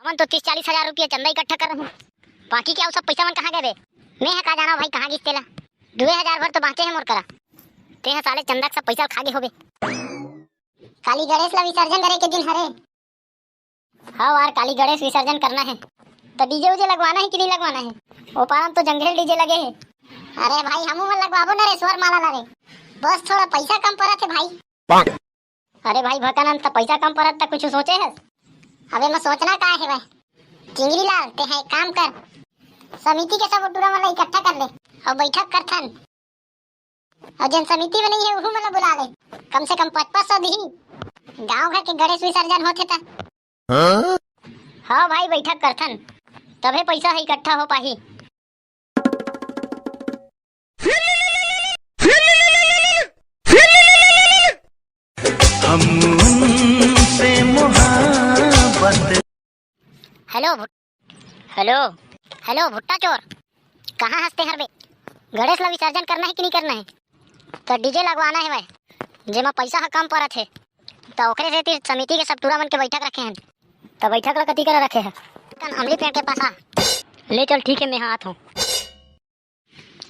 मन तो 30-40 हजार रुपया चंदा इकट्ठा कर रहे हैं। बाकी क्या सब पैसा मन कहाँ गए बे? मैं है कहा जाना भाई कहाँ गिस तेला 2000 भर तो बाँचे हैं मोर करा। ते है साले चंदा सब पैसा खा गए होबे। काली गणेश ला विसर्जन करे के दिन हरे। हाँ यार काली गणेश विसर्जन करना है तो डीजे उजे लगवाना है कि नहीं लगवाना है? वो पारम तो जंगल डीजे लगे है। अरे भाई हमू मन लगवाबो ना रे स्वर माला ला रे। बस थोड़ा पैसा कम पड़त है भाई। अरे भाई भकानंद तो पैसा कम पड़त तो कुछ सोचे है? अबे मैं सोचना का है भाई चिंगरी लाल ते है काम कर समिति के सब टूरा वाला इकट्ठा कर ले और बैठक करथन और जन समिति बनी है उहू मला बुला ले। कम से कम 500 दी गांव घर के गणेश विसर्जन होथे ता। हाँ भाई बैठक करथन तबे पैसा है इकट्ठा हो पाही। हमसे मोहब्बत। हेलो हेलो हेलो भुट्टा चोर कहाँ हंसते हर बे? गणेश ला विसर्जन करना है कि नहीं करना है? तो डीजे लगवाना है भाई जेमा पैसा हा कम पड़त है तो ओकरे से समिति के सब टूरा मन के बैठक रखे हैं। तो बैठक ला कथी करे रखे है? अमली पेड़ के पास आ ले चल ठीक है मैं हाथ हूँ।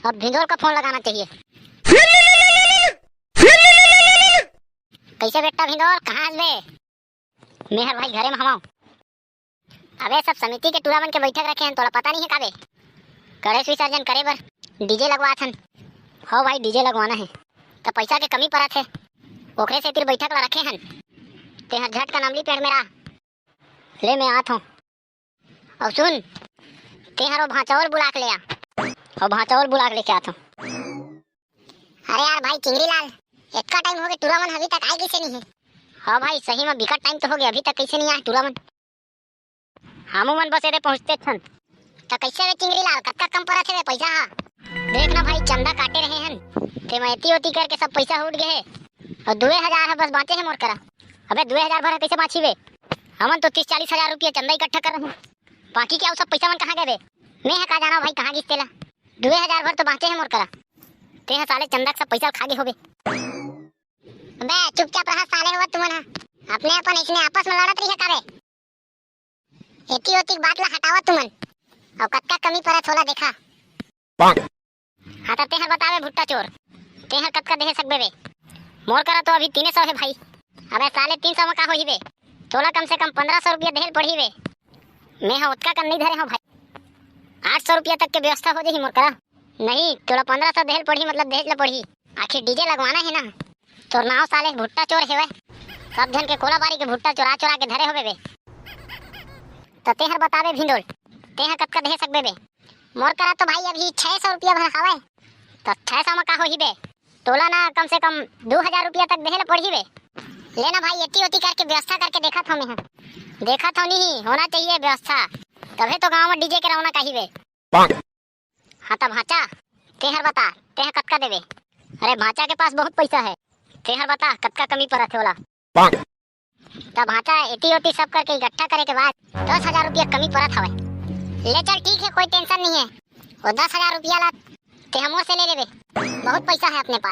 अब भिंडोर का फोन लगाना चाहिए। कैसे बेटा भिंडोर कहाँ बे? मेहर भाई घरे में हमाऊं। अबे सब समिति के टूरा मन के बैठक रखे हैं तोला पता नहीं है काबे? गणेश विसर्जन करे बर डीजे लगवाथन। हो भाई डीजे लगवाना है तो पैसा के कमी पड़त है ओकरे से तीर बैठक ला रखे हन। ते हर झट का नामली पेड़ मेरा ले मैं आत हूँ। अब सुन ते हर भाचावल बुला के ले आ और भाचावल बुला के लेके आता हूँ। अरे यार भाई चिंगरी लाल इतना टाइम हो गया टूरा मन अभी तक आए कैसे नहीं है? हाँ भाई सही में बिकट टाइम तो हो गया अभी तक कैसे नहीं आया टूरा मन? हमू मन बस एरे पहुँचते छन तो कैसे वे चिंगरी लाल कत्ता कम पड़त है पैसा? हा देखना भाई चंदा काटे रहे हैं ते मैं एती ओती करके सब पैसा उठ गए और 2000 है बस बाँचे हैं मोर करा। अबे 2000 भर कैसे बाँची वे? हमन तो 30-40 हजार रुपया चंदा इकट्ठा कर रहे हैं। बाकी क्या सब पैसा मन कहाँ गए बे? मैं है कहा जाना भाई कहाँ गिस तेला 2000 भर तो बाँचे हैं मोर करा। ते है साले चंदा सब पैसा खा गए होबे। बे चुपचाप रहा साले हुआ तुमन अपने अपन इसने आपस में लड़त रही है काबे? एती ओती बात ला हटावा तुमन और कत्ता कमी परत होला देखा। हाँ तो तेहर बतावे भुट्टा चोर तेहर कत्का देहे सकबे बे? मोर करा तो अभी 300 है भाई। अबे साले 300 में का होही बे? तोला कम से कम 1500 रुपया देहल पड़ी बे। मैं हाँ उतका कर नहीं धरे हूँ भाई 800 रुपया तक के व्यवस्था हो जाही मोर करा। नहीं तोला 1500 देहल पड़ी मतलब देहल ला पड़ी। आखिर डीजे लगवाना है ना। तोर नाव साले भुट्टा चोर है वे सब जन के कोला बारी के भुट्टा चोरा के धरे होबे बे। तो तेहर बतावे भिंडोल तेहर कत्का देहे सकबे बे? मोर करा तो भाई अभी 600 रुपया भर हवे तो 600 में का होही बे? तोला ना कम से कम 2000 रुपया तक देहे ला पड़ी बे। लेना भाई एती ओती करके व्यवस्था करके देखा था मैं देखा था नहीं होना चाहिए व्यवस्था तबे तो गांव में डीजे के रौनक आई बे। हाँ तब भाचा तेहर बता तेहर कत्का देबे? अरे भाचा के पास बहुत पैसा है तेहर बता कत्का कमी पड़त है वाला? तब भाचा एती ओती सब करके इकट्ठा करे के बाद 10,000 रुपया कमी पड़त हवे। ले चल ठीक है कोई टेंशन नहीं है वो 10,000 रुपया ला ते हमों से ले लेबे बहुत पैसा है अपने पास।